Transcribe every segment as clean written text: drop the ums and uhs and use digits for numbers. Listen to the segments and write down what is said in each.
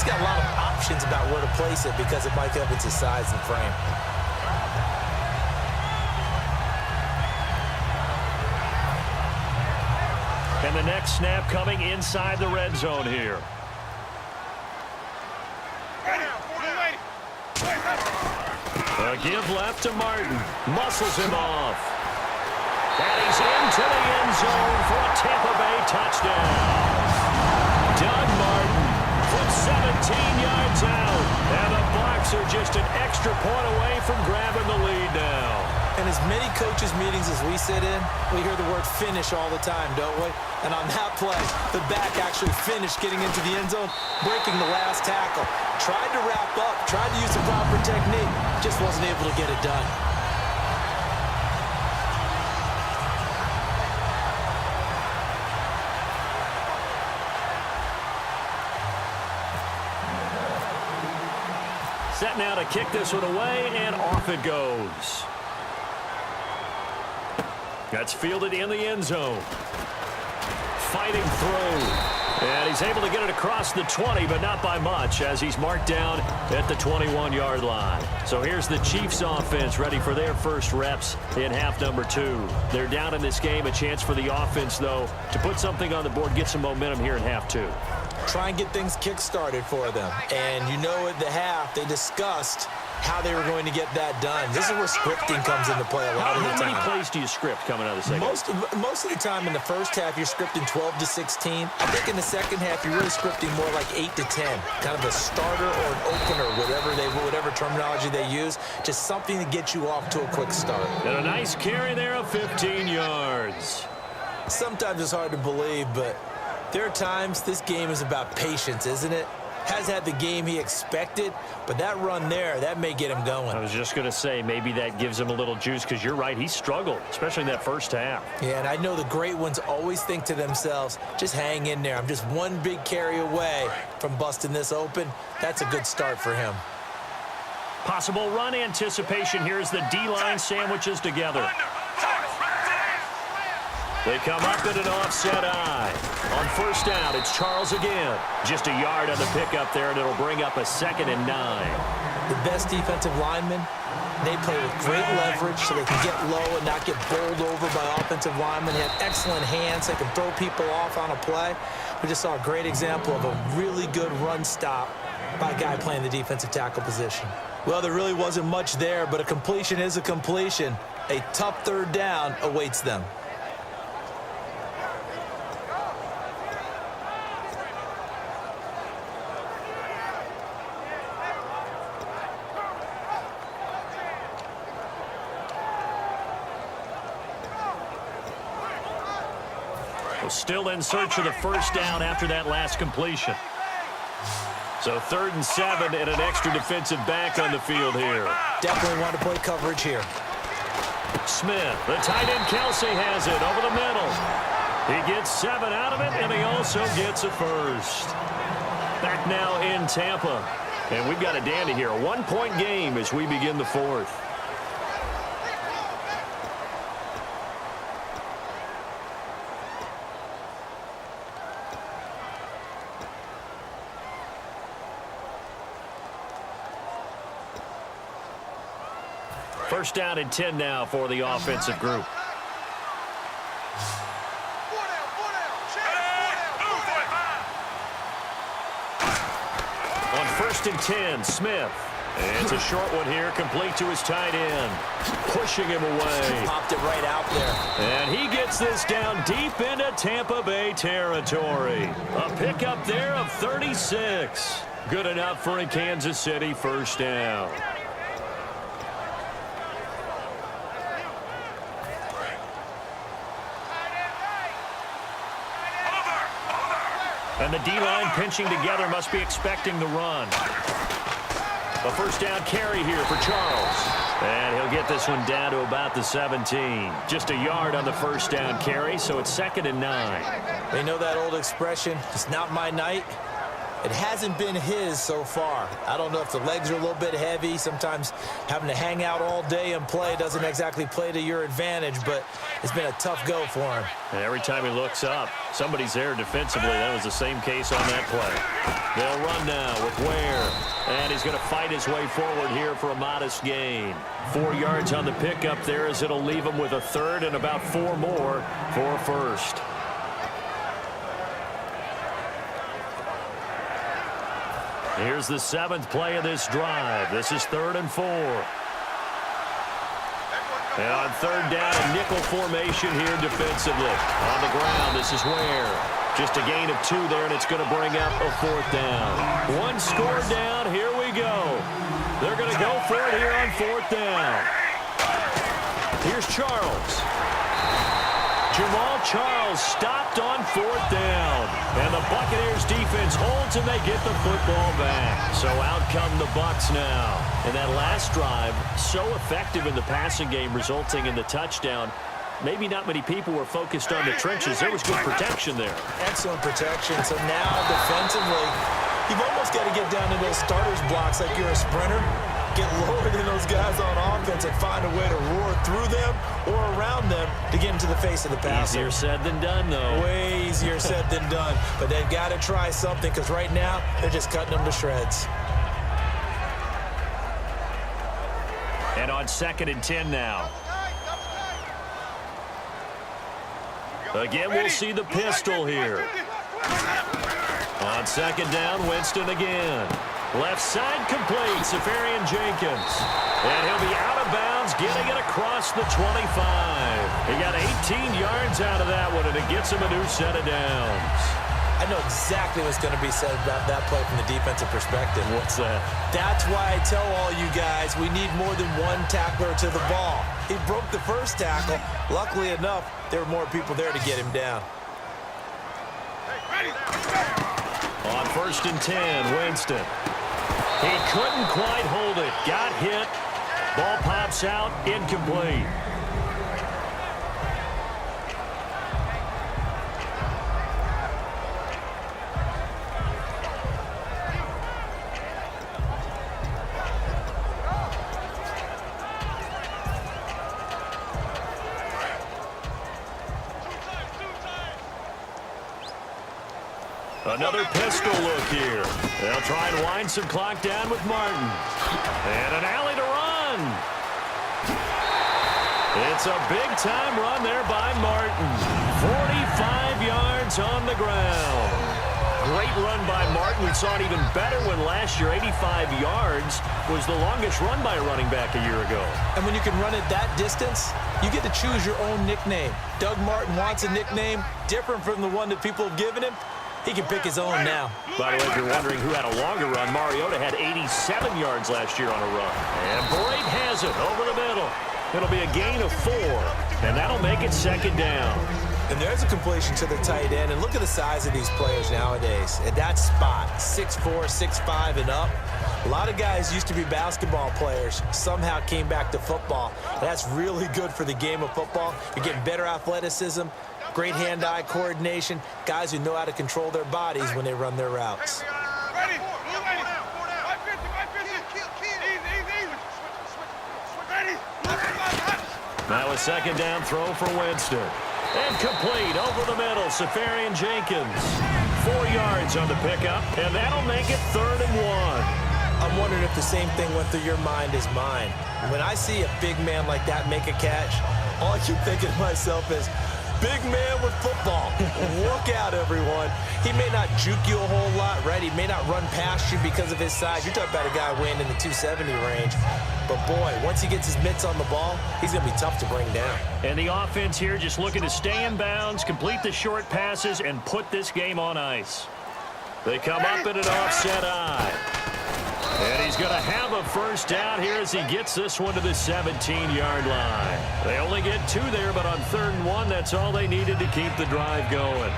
He's got a lot of options about where to place it because of Mike Evans' size and frame. And the next snap coming inside the red zone here. A give left to Martin. Muscles him off. And he's into the end zone for a Tampa Bay touchdown. Doug Martin from 17 yards out. And the Bucs are just an extra point away from grabbing the lead now. In as many coaches' meetings as we sit in, we hear the word finish all the time, don't we? And on that play, the back actually finished getting into the end zone, breaking the last tackle. Tried to wrap up, tried to use the proper technique, just wasn't able to get it done. Set now to kick this one away, and off it goes. That's fielded in the end zone. Fighting through. And he's able to get it across the 20, but not by much, as he's marked down at the 21-yard line. So here's the Chiefs offense ready for their first reps in half number 2. They're down in this game. A chance for the offense, though, to put something on the board, get some momentum here in half 2. Try and get things kick-started for them. And you know at the half, they discussed how they were going to get that done. This is where scripting comes into play a lot of the time. How many plays do you script coming out of the second? Most of the time in the first half, you're scripting 12 to 16. I think in the second half, you're really scripting more like 8 to 10. Kind of a starter or an opener, whatever terminology they use. Just something to get you off to a quick start. And a nice carry there of 15 yards. Sometimes it's hard to believe, but there are times this game is about patience, isn't it? Has had the game he expected, but that run there, that may get him going. I was just going to say, maybe that gives him a little juice, because you're right, he struggled, especially in that first half. Yeah, and I know the great ones always think to themselves, just hang in there. I'm just one big carry away from busting this open. That's a good start for him. Possible run anticipation here as the D-line sandwiches together. They come up at an offset eye. On first down, it's Charles again. Just a yard on the pickup there, and it'll bring up a 2nd and 9. The best defensive linemen, they play with great leverage so they can get low and not get bowled over by offensive linemen. They have excellent hands. They can throw people off on a play. We just saw a great example of a really good run stop by a guy playing the defensive tackle position. Well, there really wasn't much there, but a completion is a completion. A tough third down awaits them. Still in search of the first down after that last completion. So 3rd and 7 and an extra defensive back on the field here. Definitely want to play coverage here. Smith, the tight end Kelsey has it over the middle. He gets 7 out of it, and he also gets a first. Back now in Tampa. And we've got a dandy here. A 1-point game as we begin the 4th. First down and 10 now for the offensive group. On 1st and 10, Smith. And it's a short one here, complete to his tight end. Pushing him away. Popped it right out there. And he gets this down deep into Tampa Bay territory. A pickup there of 36. Good enough for a Kansas City first down. And the D-line pinching together, must be expecting the run. A first down carry here for Charles. And he'll get this one down to about the 17. Just a yard on the first down carry, so it's 2nd and 9. They know that old expression, it's not my night. It hasn't been his so far. I don't know if the legs are a little bit heavy. Sometimes having to hang out all day and play doesn't exactly play to your advantage, but it's been a tough go for him. And every time he looks up, somebody's there defensively. That was the same case on that play. They'll run now with Ware. And he's going to fight his way forward here for a modest gain. 4 yards on the pickup there as it'll leave him with a third and about 4 more for a first. Here's the 7th play of this drive. This is 3rd and 4. And on 3rd down, a nickel formation here defensively. On the ground, this is Ware. Just a gain of 2 there, and it's going to bring up a 4th down. 1 score down. Here we go. They're going to go for it here on 4th down. Here's Charles. Jamal Charles stopped on 4th down. And the Buccaneers defense holds and they get the football back. So out come the Bucs now. And that last drive, so effective in the passing game, resulting in the touchdown. Maybe not many people were focused on the trenches. There was good protection there. Excellent protection. So now defensively, you've almost got to get down to those starters blocks like you're a sprinter. Get lower than those guys on offense and find a way to roar through them or around them to get into the face of the passer. Easier said than done, though. Way easier said than done. But they've got to try something because right now they're just cutting them to shreds. And on 2nd and 10 now. Again, we'll see the pistol here. On 2nd down, Winston again. Left side complete, Safarian Jenkins. And he'll be out of bounds, getting it across the 25. He got 18 yards out of that one, and it gets him a new set of downs. I know exactly what's going to be said about that play from the defensive perspective. What's that? That's why I tell all you guys we need more than one tackler to the ball. He broke the first tackle. Luckily enough, there were more people there to get him down. On 1st and 10, Winston. He couldn't quite hold it. Got hit. Ball pops out. Incomplete. Another pistol look here. They'll try and wind some clock down with Martin. And an alley to run. It's a big-time run there by Martin. 45 yards on the ground. Great run by Martin. We saw it even better when last year 85 yards was the longest run by a running back a year ago. And when you can run it that distance, you get to choose your own nickname. Doug Martin wants a nickname different from the one that people have given him. He can pick his own now. By the way, if you're wondering who had a longer run, Mariota had 87 yards last year on a run. And Brate has it over the middle. It'll be a gain of 4, and that'll make it 2nd down. And there's a completion to the tight end. And look at the size of these players nowadays. At that spot, 6'4", 6'5", and up. A lot of guys used to be basketball players, somehow came back to football. That's really good for the game of football. You're getting better athleticism, great hand-eye coordination, guys who know how to control their bodies when they run their routes. Now a 2nd down throw for Winston. And complete over the middle, Safarian Jenkins. 4 yards on the pickup, and that'll make it 3rd and 1. I'm wondering if the same thing went through your mind as mine. When I see a big man like that make a catch, all I keep thinking to myself is, big man with football. Look out, everyone. He may not juke you a whole lot, right? He may not run past you because of his size. You're talking about a guy weighing in the 270 range. But, boy, once he gets his mitts on the ball, he's going to be tough to bring down. And the offense here just looking to stay in bounds, complete the short passes, and put this game on ice. They come up in an offset eye. And he's going to have a first down here as he gets this one to the 17-yard line. They only get 2 there, but on 3rd and 1, that's all they needed to keep the drive going.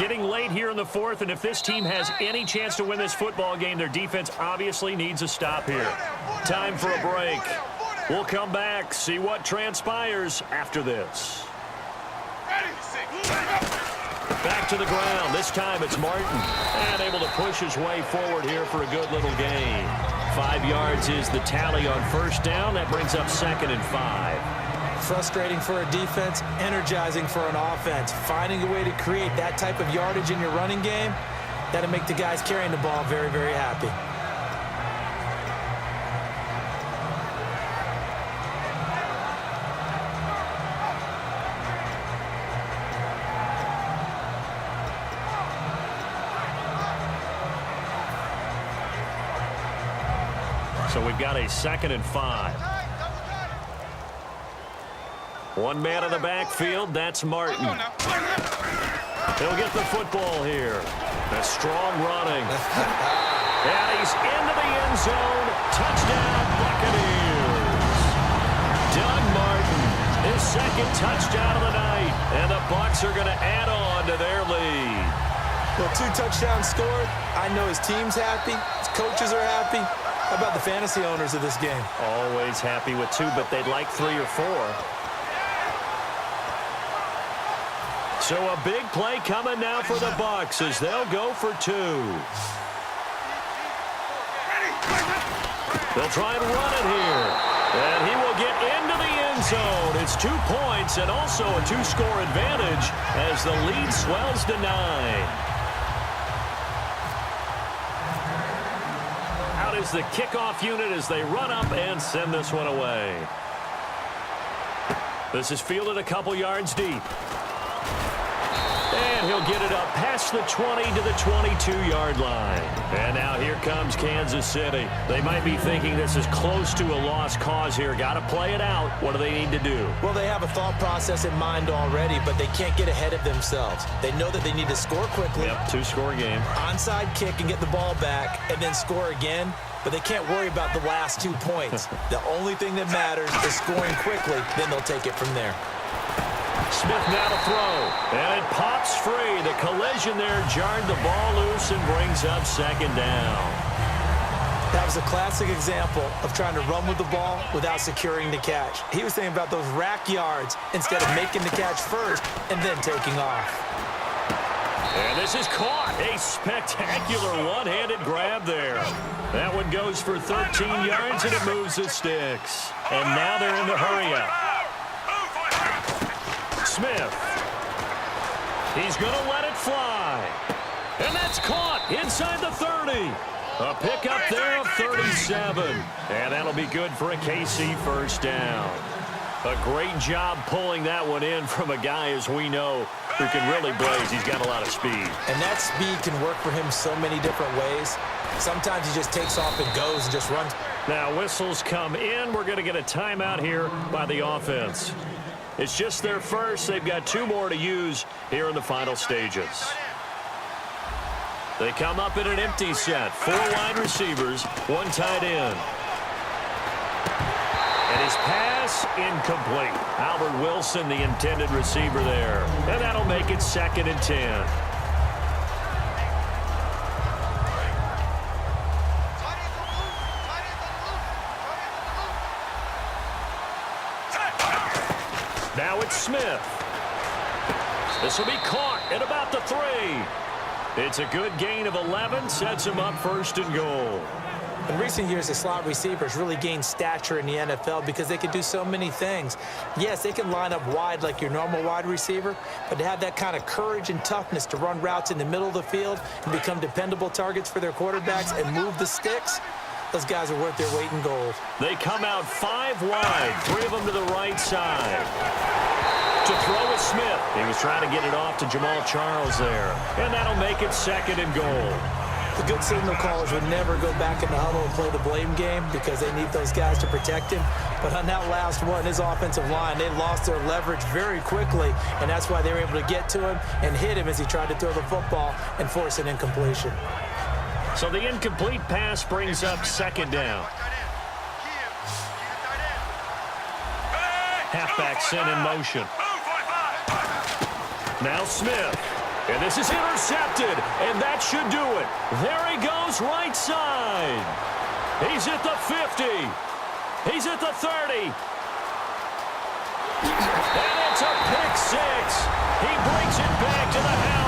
Getting late here in the fourth, and if this team has any chance to win this football game, their defense obviously needs a stop here. Time for a break. We'll come back, see what transpires after this. Back to the ground. This time it's Martin. And able to push his way forward here for a good little gain. 5 yards is the tally on first down. That brings up 2nd and 5. Frustrating for a defense, energizing for an offense. Finding a way to create that type of yardage in your running game, that'll make the guys carrying the ball very, very happy. So we've got a 2nd and 5. One man in the backfield, that's Martin. He'll get the football here. A strong running. And he's into the end zone. Touchdown, Buccaneers. Doug Martin, his 2nd touchdown of the night. And the Bucs are going to add on to their lead. Well, 2 touchdowns scored. I know his team's happy. His coaches are happy. How about the fantasy owners of this game? Always happy with 2, but they'd like 3 or 4. So a big play coming now for the Bucs as they'll go for 2. They'll try and run it here. And he will get into the end zone. It's 2 points and also a 2-score advantage as the lead swells to 9. Is the kickoff unit as they run up and send this one away. This is fielded a couple yards deep. And he'll get it up past the 20 to the 22-yard line. And now here comes Kansas City. They might be thinking this is close to a lost cause here. Got to play it out. What do they need to do? Well, they have a thought process in mind already, but they can't get ahead of themselves. They know that they need to score quickly. Yep, 2-score game. Onside kick and get the ball back and then score again. But they can't worry about the last 2 points. The only thing that matters is scoring quickly. Then they'll take it from there. Smith now to throw. And it pops free. The collision there jarred the ball loose and brings up 2nd down. That was a classic example of trying to run with the ball without securing the catch. He was thinking about those rack yards instead of making the catch first and then taking off. And this is caught. A spectacular one-handed grab there. That one goes for 13 yards, and it moves the sticks. And now they're in the hurry-up. Smith. He's going to let it fly. And that's caught inside the 30. A pickup there of 37. And that'll be good for a KC first down. A great job pulling that one in from a guy, as we know, who can really blaze. He's got a lot of speed. And that speed can work for him so many different ways. Sometimes he just takes off and goes and just runs. Now whistles come in. We're going to get a timeout here by the offense. It's just their first. They've got 2 more to use here in the final stages. They come up in an empty set. 4 wide receivers, 1 tight end. And his pass incomplete. Albert Wilson, the intended receiver there. And that'll make it 2nd and 10. Now it's Smith. This will be caught at about the 3. It's a good gain of 11. Sets him up 1st and goal. In recent years, the slot receivers really gained stature in the NFL because they can do so many things. Yes, they can line up wide like your normal wide receiver, but to have that kind of courage and toughness to run routes in the middle of the field and become dependable targets for their quarterbacks and move the sticks, those guys are worth their weight in gold. They come out 5 wide, 3 of them to the right side. To throw is Smith. He was trying to get it off to Jamal Charles there. And that'll make it 2nd and goal. The good signal callers would never go back in the huddle and play the blame game because they need those guys to protect him. But on that last one, his offensive line, they lost their leverage very quickly, and that's why they were able to get to him and hit him as he tried to throw the football and force an incompletion. So the incomplete pass brings up 2nd down. Halfback sent in motion. Now Smith. And this is intercepted, and that should do it. There he goes, right side. He's at the 50. He's at the 30. And it's a pick six. He brings it back to the house.